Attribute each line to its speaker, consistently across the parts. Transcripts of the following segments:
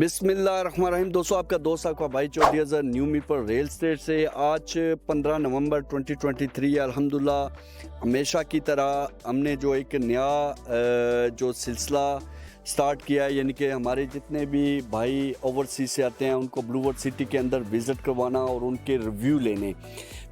Speaker 1: بسم اللہ الرحمن الرحیم. دوستو آپ کا دوست آپ کا بھائی چودھری اظہر نیو می پر ریل اسٹیٹ سے. آج 15 نومبر 2023 الحمدللہ ہمیشہ کی طرح ہم نے جو ایک نیا جو سلسلہ سٹارٹ کیا ہے، یعنی کہ ہمارے جتنے بھی بھائی اوورسیز سے آتے ہیں ان کو بلو ورڈ سٹی کے اندر وزٹ کروانا اور ان کے ریویو لینے.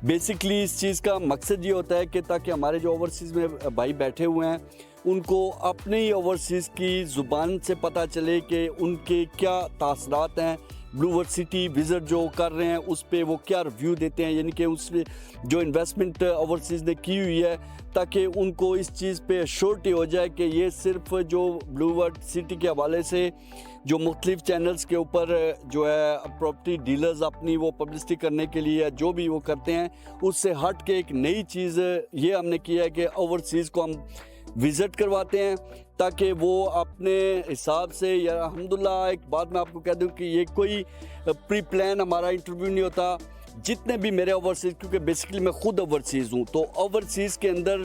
Speaker 1: بیسکلی اس چیز کا مقصد یہ ہوتا ہے کہ تاکہ ہمارے جو اوورسیز میں بھائی بیٹھے ہوئے ہیں ان کو اپنے ہی اوورسیز کی زبان سے پتہ چلے کہ ان کے کیا تاثرات ہیں، بلو ورڈ سٹی وزٹ جو کر رہے ہیں اس پہ وہ کیا ریویو دیتے ہیں، یعنی کہ اس پہ جو انویسٹمنٹ اوورسیز نے کی ہوئی ہے، تاکہ ان کو اس چیز پہ شورٹی ہو جائے کہ یہ صرف جو بلو ورڈ سٹی کے حوالے سے جو مختلف چینلز کے اوپر جو ہے پراپرٹی ڈیلرز اپنی وہ پبلسٹی کرنے کے لیے جو بھی وہ کرتے ہیں اس سے ہٹ کے ایک نئی چیز یہ ہم نے کیا ہے کہ اوورسیز کو ہم وزٹ کرواتے ہیں تاکہ وہ اپنے حساب سے. یا الحمدللہ ایک بات میں آپ کو کہہ دوں کہ یہ کوئی پری پلان ہمارا انٹرویو نہیں ہوتا. جتنے بھی میرے اوورسیز، کیونکہ بیسیکلی میں خود اوورسیز ہوں، تو اوورسیز کے اندر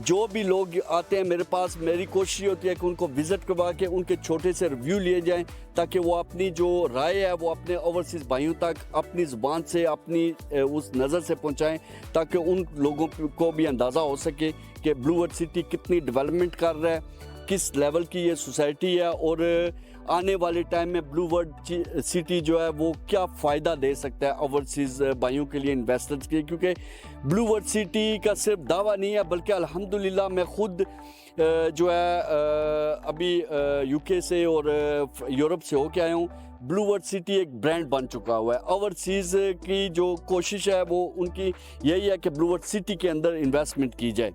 Speaker 1: جو بھی لوگ آتے ہیں میرے پاس، میری کوشش ہوتی ہے کہ ان کو وزٹ کروا کے ان کے چھوٹے سے ریویو لیے جائیں تاکہ وہ اپنی جو رائے ہے وہ اپنے اوورسیز بھائیوں تک اپنی زبان سے اپنی اس نظر سے پہنچائیں تاکہ ان لوگوں کو بھی اندازہ ہو سکے کہ بلو ورڈ سٹی کتنی ڈیولپمنٹ کر رہا ہے، کس لیول کی یہ سوسائٹی ہے، اور آنے والے ٹائم میں بلو ورڈ سٹی جو ہے وہ کیا فائدہ دے سکتا ہے اوورسیز بھائیوں کے لیے، انویسٹرز کے لیے. کیونکہ بلو ورڈ سٹی کا صرف دعویٰ نہیں ہے بلکہ الحمدللہ میں خود جو ہے ابھی یو کے سے اور یورپ سے ہو کے آیا ہوں. بلو ورڈ سٹی ایک برانڈ بن چکا ہوا ہے. اوورسیز کی جو کوشش ہے وہ ان کی یہی ہے کہ بلو ورڈ سٹی کے اندر انویسٹمنٹ کی جائے.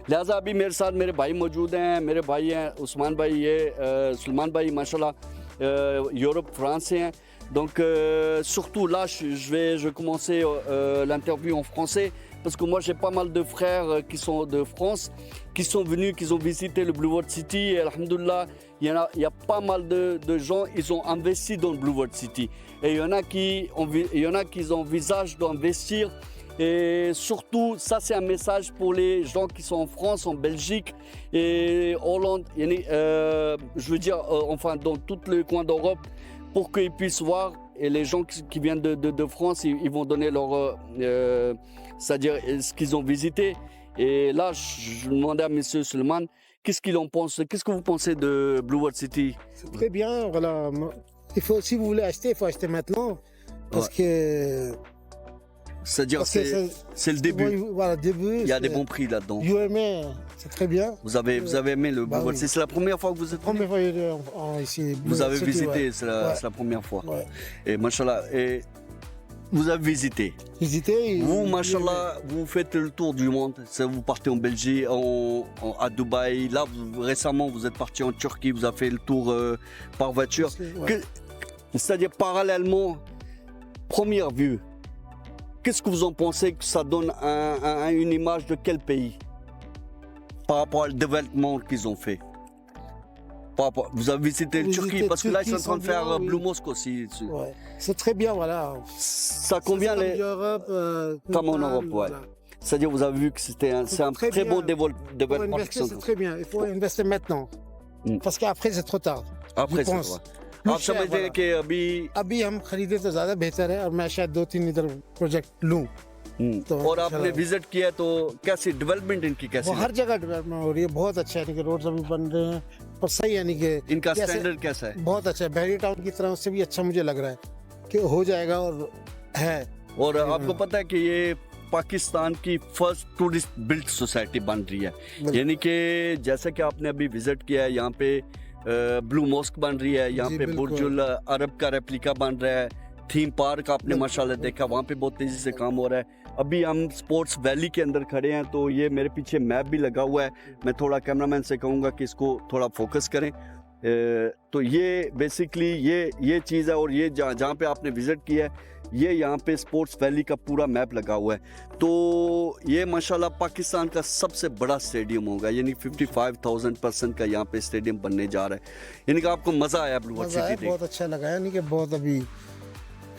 Speaker 1: لہٰذا ابھی میرے ساتھ میرے بھائی موجود ہیں. میرے بھائی ہیں عثمان بھائی، یہ سلمان بھائی ماشاءاللہ یورپ فرانس سے ہیں. Donc surtout là je vais commencer l'interview en français parce que moi j'ai pas mal de frères qui sont de France, qui sont venus, qui ont visité le Blue World City et alhamdoulilah il y a pas mal de gens, ils ont investi dans le Blue World City et il y en a qui envisagent d'investir. Et surtout, ça c'est un message pour les gens qui sont en France, en Belgique et Hollande, je veux dire enfin dans tout le coin d'Europe, pour qu'ils puissent voir. Et les gens qui viennent de France, ils vont donner leur c'est-à-dire ce qu'ils ont visité. Et là je demandais à monsieur Suleiman qu'est-ce qu'il en pense, qu'est-ce que vous pensez de Blue World City?
Speaker 2: C'est très bien, voilà. Si vous voulez acheter, il faut acheter maintenant parce que
Speaker 1: c'est-à-dire c'est le début.
Speaker 2: Voilà, début.
Speaker 1: Il y a des bons prix là-dedans.
Speaker 2: You aimé, c'est très bien.
Speaker 1: Vous avez aimé le Blue World City? C'est la première fois que vous êtes venu?
Speaker 2: Première fois ici.
Speaker 1: Vous avez visité,
Speaker 2: ouais.
Speaker 1: C'est la première fois.
Speaker 2: Ouais.
Speaker 1: Et machallah, et vous avez visité.
Speaker 2: Visité.
Speaker 1: Vous, machallah, vous faites le tour du monde. Vous partez en Belgique, à Dubaï. Là, récemment, vous êtes parti en Turquie. Vous avez fait le tour par voiture.
Speaker 2: Ouais.
Speaker 1: C'est-à-dire parallèlement, première vue. Qu'est-ce que vous en pensez que ça donne une image de quel pays par rapport au développement qu'ils ont fait? Vous avez visité la Turquie parce que là ils sont en train de faire Blue Mosque aussi.
Speaker 2: Ouais. C'est très bien, voilà.
Speaker 1: Ça convient
Speaker 2: les Europe,
Speaker 1: comme en Europe, ouais.
Speaker 2: Voilà.
Speaker 1: C'est-à-dire vous avez vu que c'est un très bon développement.
Speaker 2: C'est très bien, il faut investir maintenant. Parce qu'après c'est trop tard.
Speaker 1: Après c'est vrai. آپ سمجھتے ہیں کہ
Speaker 2: ابھی ہم خریدے تو زیادہ بہتر ہے اور میں شاید 2-3 ادھر پروجیکٹ لوں.
Speaker 1: اور آپ نے وزٹ کیا تو کیسی ڈیولپمنٹ ان کی کیسی؟
Speaker 2: ہر جگہ ڈیولپمنٹ ہو رہی ہے، بہت اچھا ہے. روڈز ابھی بن رہے ہیں اور صحیح ہے کہ
Speaker 1: ان کا اسٹینڈرڈ کیسا ہے؟
Speaker 2: بہت اچھا ہے. بحری ٹاؤن کی طرح سے بھی اچھا مجھے لگ رہا ہے کہ ہو جائے گا اور ہے. اور
Speaker 1: آپ کو پتہ ہے کہ یہ پاکستان کی فرسٹ ٹورسٹ بلٹ سوسائٹی بن رہی ہے. یعنی کہ جیسا کہ آپ نے ابھی وزٹ کیا ہے، یہاں پہ بلو موسک بن رہی ہے، یہاں پہ برج العرب کا ریپلیکا بن رہا ہے، تھیم پارک آپ نے ماشاءاللہ دیکھا، وہاں پہ بہت تیزی سے کام ہو رہا ہے. ابھی ہم سپورٹس ویلی کے اندر کھڑے ہیں تو یہ میرے پیچھے میپ بھی لگا ہوا ہے. میں تھوڑا کیمرہ مین سے کہوں گا کہ اس کو تھوڑا فوکس کریں. تو یہ بیسکلی یہ چیز ہے. اور یہ جہاں پہ آپ نے وزٹ کیا ہے یہ یہاں پہ سپورٹس ویلی کا پورا میپ لگا ہوا ہے. تو یہ ماشاءاللہ پاکستان کا سب سے بڑا اسٹیڈیم ہوگا، یعنی 55,000 کا یہاں پہ اسٹیڈیم بننے جا رہا ہے. یعنی کہ آپ کو مزہ آیا بلو ورڈ سٹی دیکھ؟
Speaker 2: بہت اچھا لگا ہے. یعنی کہ بہت ابھی